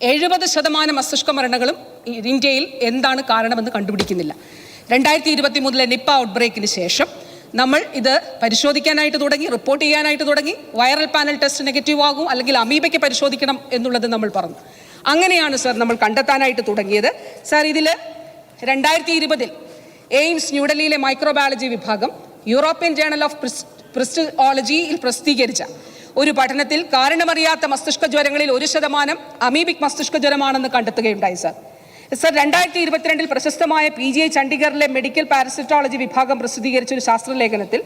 70% മസ്തിഷ്ക മരണങ്ങളും ഇന്ത്യയിൽ എന്താണ് കാരണമെന്ന് കണ്ടുപിടിക്കുന്നില്ല. 2023 നിപ്പ ഔട്ട്ബ്രേക്കിന് ശേഷം നമ്മൾ ഇത് പരിശോധിക്കാനായിട്ട് തുടങ്ങി, റിപ്പോർട്ട് ചെയ്യാനായിട്ട് തുടങ്ങി. വൈറൽ പാനൽ ടെസ്റ്റ് നെഗറ്റീവ് ആകും, അല്ലെങ്കിൽ അമീബയ്ക്ക് പരിശോധിക്കണം എന്നുള്ളത് നമ്മൾ പറഞ്ഞു. അങ്ങനെയാണ് സർ നമ്മൾ കണ്ടെത്താനായിട്ട് തുടങ്ങിയത്. സർ, ഇതിൽ 2020 എയിംസ് ന്യൂഡൽഹിയിലെ മൈക്രോബയോളജി വിഭാഗം യൂറോപ്യൻ ജേണൽ ഓഫ് പ്രിസ്റ്റോളജിയിൽ പ്രസിദ്ധീകരിച്ച ഒരു പഠനത്തിൽ കാരണമറിയാത്ത മസ്തിഷ്ക ജ്വരങ്ങളിൽ 1% അമീബിക് മസ്തിഷ്ക ജ്വരമാണെന്ന് കണ്ടെത്തുകയുണ്ടായി. സർ, 2022 പ്രശസ്തമായ PGI ചണ്ഡീഗറിലെ മെഡിക്കൽ പാരസിറ്റോളജി വിഭാഗം പ്രസിദ്ധീകരിച്ച ഒരു ശാസ്ത്രലേഖനത്തിൽ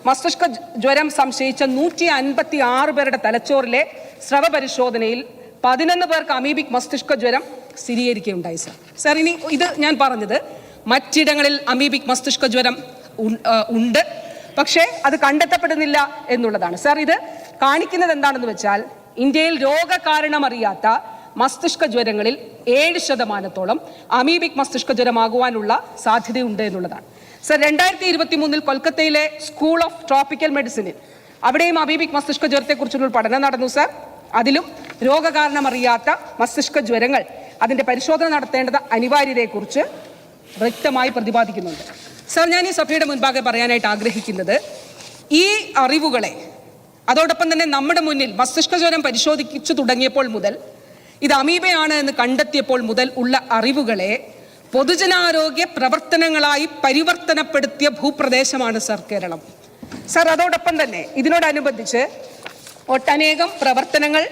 മസ്തിഷ്ക ജ്വരം സംശയിച്ച 156 പേരുടെ തലച്ചോറിലെ സ്രവ പരിശോധനയിൽ 11 പേർക്ക് അമീബിക് മസ്തിഷ്ക ജ്വരം സ്ഥിരീകരിക്കുകയുണ്ടായി. സർ, ഇനി ഇത് ഞാൻ പറഞ്ഞത് മറ്റിടങ്ങളിൽ അമീബിക് മസ്തിഷ്ക ജ്വരം ഉണ്ട്, പക്ഷേ അത് കണ്ടെത്തപ്പെടുന്നില്ല എന്നുള്ളതാണ്. സർ, ഇത് കാണിക്കുന്നത് എന്താണെന്ന് വെച്ചാൽ ഇന്ത്യയിൽ രോഗകാരണമറിയാത്ത മസ്തിഷ്ക ജ്വരങ്ങളിൽ 7% അമീബിക് മസ്തിഷ്ക ജ്വരമാകുവാനുള്ള സാധ്യതയുണ്ട് എന്നുള്ളതാണ്. സർ, 2023 കൊൽക്കത്തയിലെ സ്കൂൾ ഓഫ് ട്രോപ്പിക്കൽ മെഡിസിനിൽ അവിടെയും അമീബിക് മസ്തിഷ്ക ജ്വരത്തെക്കുറിച്ചുള്ള പഠനം നടന്നു. സർ, അതിലും രോഗകാരണമറിയാത്ത മസ്തിഷ്ക ജ്വരങ്ങൾ അതിൻ്റെ പരിശോധന നടത്തേണ്ടത് അനിവാര്യതയെക്കുറിച്ച് വ്യക്തമായി പ്രതിപാദിക്കുന്നുണ്ട്. സർ, ഞാൻ ഈ സഭയുടെ മുൻപാകെ പറയാനായിട്ട് ആഗ്രഹിക്കുന്നത്, ഈ അറിവുകളെ അതോടൊപ്പം തന്നെ നമ്മുടെ മുന്നിൽ മസ്തിഷ്ക ജ്വരം പരിശോധിച്ചു തുടങ്ങിയപ്പോൾ മുതൽ ഇത് അമീബയാണ് എന്ന് കണ്ടെത്തിയപ്പോൾ മുതൽ ഉള്ള അറിവുകളെ പൊതുജനാരോഗ്യ പ്രവർത്തനങ്ങളായി പരിവർത്തനപ്പെടുത്തിയ ഭൂപ്രദേശമാണ് സർ കേരളം. സർ, അതോടൊപ്പം തന്നെ ഇതിനോടനുബന്ധിച്ച് ഒട്ടനേകം പ്രവർത്തനങ്ങൾ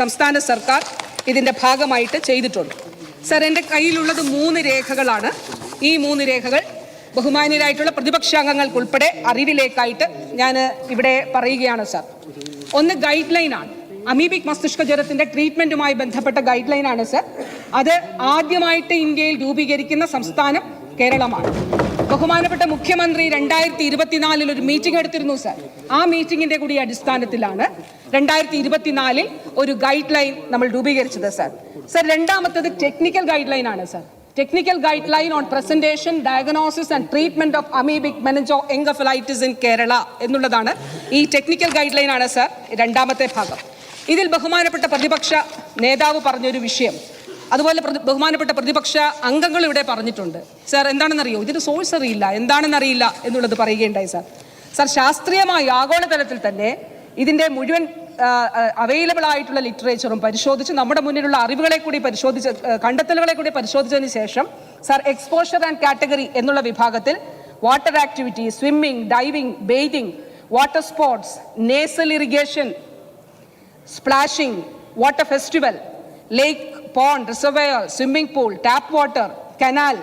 സംസ്ഥാന സർക്കാർ ഇതിൻ്റെ ഭാഗമായിട്ട് ചെയ്തിട്ടുണ്ട്. സർ, എൻ്റെ കയ്യിലുള്ളത് 3 രേഖകളാണ്. ഈ 3 രേഖകൾ ബഹുമാന്യരായിട്ടുള്ള പ്രതിപക്ഷാംഗങ്ങൾക്കുൾപ്പെടെ അറിവിലേക്കായിട്ട് ഞാൻ ഇവിടെ പറയുകയാണ്. സർ, ഒന്ന് ഗൈഡ് ലൈനാണ്, അമീബിക് മസ്തിഷ്ക ജ്വരത്തിൻ്റെ ട്രീറ്റ്മെൻറ്റുമായി ബന്ധപ്പെട്ട ഗൈഡ് ലൈനാണ്. സർ, അത് ആദ്യമായിട്ട് ഇന്ത്യയിൽ രൂപീകരിക്കുന്ന സംസ്ഥാനം കേരളമാണ്. ബഹുമാനപ്പെട്ട മുഖ്യമന്ത്രി 2024 ഒരു മീറ്റിംഗ് എടുത്തിരുന്നു. സർ, ആ മീറ്റിംഗിൻ്റെ കൂടി അടിസ്ഥാനത്തിലാണ് 2024 ഒരു ഗൈഡ് ലൈൻ നമ്മൾ രൂപീകരിച്ചത്. സർ, രണ്ടാമത്തത് ടെക്നിക്കൽ ഗൈഡ് ലൈൻ ആണ്. Sir, technical guide line on presentation, diagnosis and treatment of amoebic meningo encephalitis in Kerala എന്നുള്ളതാണ്. ഈ ടെക്നിക്കൽ ഗൈഡ് ലൈൻ ആണ് സർ രണ്ടാമത്തെ ഭാഗം. ഇതിൽ ബഹുമാനപ്പെട്ട പ്രതിപക്ഷ നേതാവ് പറഞ്ഞൊരു വിഷയം, അതുപോലെ ബഹുമാനപ്പെട്ട പ്രതിപക്ഷ അംഗങ്ങൾ ഇവിടെ പറഞ്ഞിട്ടുണ്ട്. സർ, എന്താണെന്നറിയോ, ഇതിന് സോഴ്സ് അറിയില്ല, എന്താണെന്നറിയില്ല എന്നുള്ളത് പറയുകയുണ്ടായി. സർ, ശാസ്ത്രീയമായി ആഗോളതലത്തിൽ തന്നെ ഇതിൻ്റെ മുഴുവൻ അവൈലബിൾ ആയിട്ടുള്ള ലിറ്ററേച്ചറും പരിശോധിച്ച് നമ്മുടെ മുന്നിലുള്ള അറിവുകളെ കൂടി പരിശോധിച്ച് കണ്ടെത്തലുകളെ കൂടി പരിശോധിച്ചതിന് ശേഷം സർ, എക്സ്പോഷർ ആൻഡ് കാറ്റഗറി എന്നുള്ള വിഭാഗത്തിൽ water activity, swimming, diving, bathing, water sports, nasal irrigation, splashing, water festival, lake, pond, reservoir, swimming pool, tap water, canal,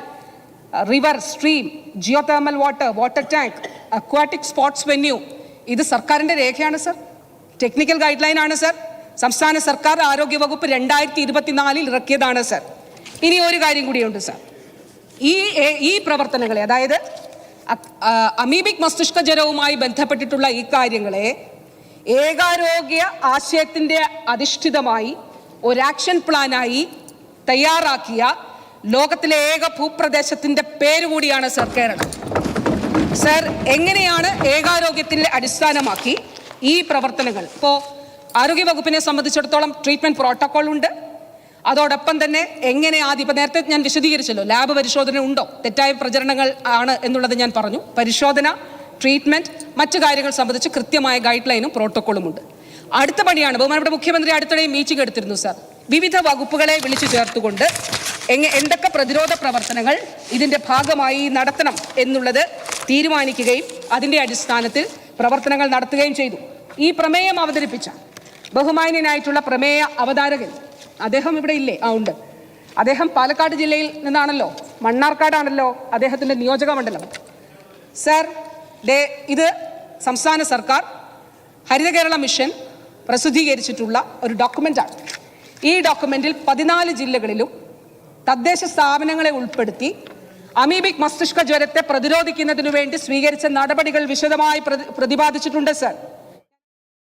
river, stream, geothermal water, water tank, aquatic sports venue, ഇത് സർക്കാരിൻ്റെ രേഖയാണ്. Sir, technical guideline ആണ്. Sir, സംസ്ഥാന സർക്കാർ ആരോഗ്യവകുപ്പ് 2024 ഇറക്കിയതാണ്. Sir, ഇനി ഒരു കാര്യം കൂടിയുണ്ട്. സർ, ഈ പ്രവർത്തനങ്ങളെ, അതായത് അമീബിക് മസ്തിഷ്ക ജ്വരവുമായി ബന്ധപ്പെട്ടിട്ടുള്ള ഈ കാര്യങ്ങളെ ഏകാരോഗ്യ ആശയത്തിൻ്റെ അധിഷ്ഠിതമായി ഒരു ആക്ഷൻ പ്ലാനായി തയ്യാറാക്കിയ ലോകത്തിലെ ഏക ഭൂപ്രദേശത്തിൻ്റെ പേരുകൂടിയാണ് സർ കേരളം. സർ, എങ്ങനെയാണ് ഏകാരോഗ്യത്തിൻ്റെ അടിസ്ഥാനമാക്കി ഈ പ്രവർത്തനങ്ങൾ? ഇപ്പോൾ ആരോഗ്യവകുപ്പിനെ സംബന്ധിച്ചിടത്തോളം ട്രീറ്റ്മെൻറ്റ് പ്രോട്ടോക്കോൾ ഉണ്ട്. അതോടൊപ്പം തന്നെ എങ്ങനെ ഇപ്പം നേരത്തെ ഞാൻ വിശദീകരിച്ചല്ലോ, ലാബ് പരിശോധന ഉണ്ടോ, തെറ്റായ പ്രചരണങ്ങൾ ആണ് എന്നുള്ളത് ഞാൻ പറഞ്ഞു. പരിശോധന, ട്രീറ്റ്മെൻറ്റ്, മറ്റു കാര്യങ്ങൾ സംബന്ധിച്ച് കൃത്യമായ ഗൈഡ് ലൈനും പ്രോട്ടോക്കോളും ഉണ്ട്. അടുത്ത പണിയാണ്, ബഹുമാനപ്പെട്ട മുഖ്യമന്ത്രി അടുത്തിടെ മീറ്റിംഗ് എടുത്തിരുന്നു. സർ, വിവിധ വകുപ്പുകളെ വിളിച്ചു ചേർത്തുകൊണ്ട് എന്തൊക്കെ പ്രതിരോധ പ്രവർത്തനങ്ങൾ ഇതിൻ്റെ ഭാഗമായി നടത്തണം എന്നുള്ളത് തീരുമാനിക്കുകയും അതിൻ്റെ അടിസ്ഥാനത്തിൽ പ്രവർത്തനങ്ങൾ നടത്തുകയും ചെയ്തു. ഈ പ്രമേയം അവതരിപ്പിച്ച ബഹുമാന്യനായിട്ടുള്ള പ്രമേയ അവതാരകൻ, അദ്ദേഹം ഇവിടെ ഇല്ലേ? ഉണ്ട്. അദ്ദേഹം പാലക്കാട് ജില്ലയിൽ നിന്നാണല്ലോ, മണ്ണാർക്കാടാണല്ലോ അദ്ദേഹത്തിൻ്റെ നിയോജക മണ്ഡലം. സർ, ഇത് സംസ്ഥാന സർക്കാർ ഹരിത കേരള മിഷൻ പ്രസിദ്ധീകരിച്ചിട്ടുള്ള ഒരു ഡോക്യുമെൻ്റാണ്. ഈ ഡോക്യുമെൻറ്റിൽ 14 ജില്ലകളിലും തദ്ദേശ സ്ഥാപനങ്ങളെ ഉൾപ്പെടുത്തി അമീബിക് മസ്തിഷ്ക ജ്വരത്തെ പ്രതിരോധിക്കുന്നതിനു വേണ്ടി സ്വീകരിച്ച നടപടികൾ വിശദമായി പ്രതിപാദിച്ചിട്ടുണ്ട്. സർ,